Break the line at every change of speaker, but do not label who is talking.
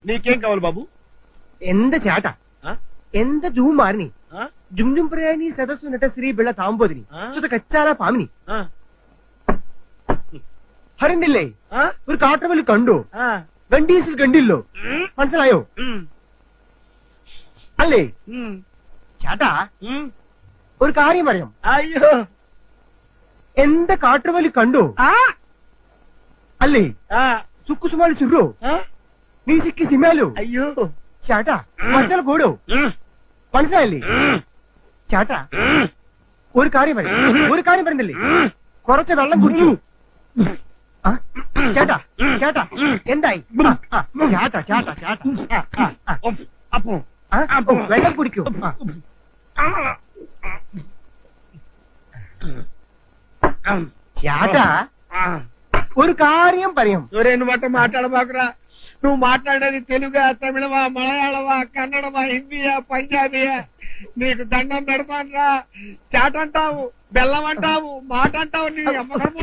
నీకేం కావాలి బాబు?
ఎంత చేట
ఆ?
ఎంత జూమారిని
ఆ?
ജുംജും പ്രയാണി സദസ്സു നട്ടശ്രീ പിള്ള താമ്പോതിനി
ആ?
സുത കച്ചാല പാമിനി
ആ?
ഹരണ്ടില്ലേ
ആ?
ഒരു കാട്ടവലി കണ്ടോ
ആ?
ഗണ്ടീസിൽ കണ്ടില്ലോ
ഉം.
മനസ്സിലായോ
ഉം.
അല്ലേ
ഉം.
ചേട്ടാ
ഉം.
ഒരു കാര്യം അറിയാം
അയ്യോ.
എന്ത കാട്ടുവലി കണ്ടോ
ആ?
അല്ലേ
ആ?
സുക്കുസുമാളി ചുരോ
ആ?
നീ സിക്കി സിമാലോ
അയ്യോ.
ചേട്ടാ
ഉം.
മച്ചാൽ കൂടോ
ഉം.
മനസ്സിലായില്ലേ
ഉം.
ചേട്ടാ
ഉം.
ഒരു കാര്യം പറയാം ഒരു കാര്യം പറയുന്നില്ലേ
ഉം.
കുറച്ച് വെള്ളം കുടിക്കൂ ആ? ചേട്ടാ ചേട്ടാ എന്തായി ആ, ആ, ചേട്ടാ ചേട്ടാ ചേട്ടാ ആ, ആ, ആ.
അപ്പോ
ആ, വെള്ളം കുടിക്കൂ ആ. ചേട്ടാ ഒരു കാര്യം പറയാം
నువ్వు మాట మాట్లాడబాకురా. నువ్వు మాట్లాడేది తెలుగా, తమిళమా, మలయాళమా, కన్నడమా, హిందీయా, పంజాబీయా? నీకు దండం పెడతాను రా. చాట అంటావు, బెల్లం అంటావు, మాట అంటావు. నీ అమ్మకం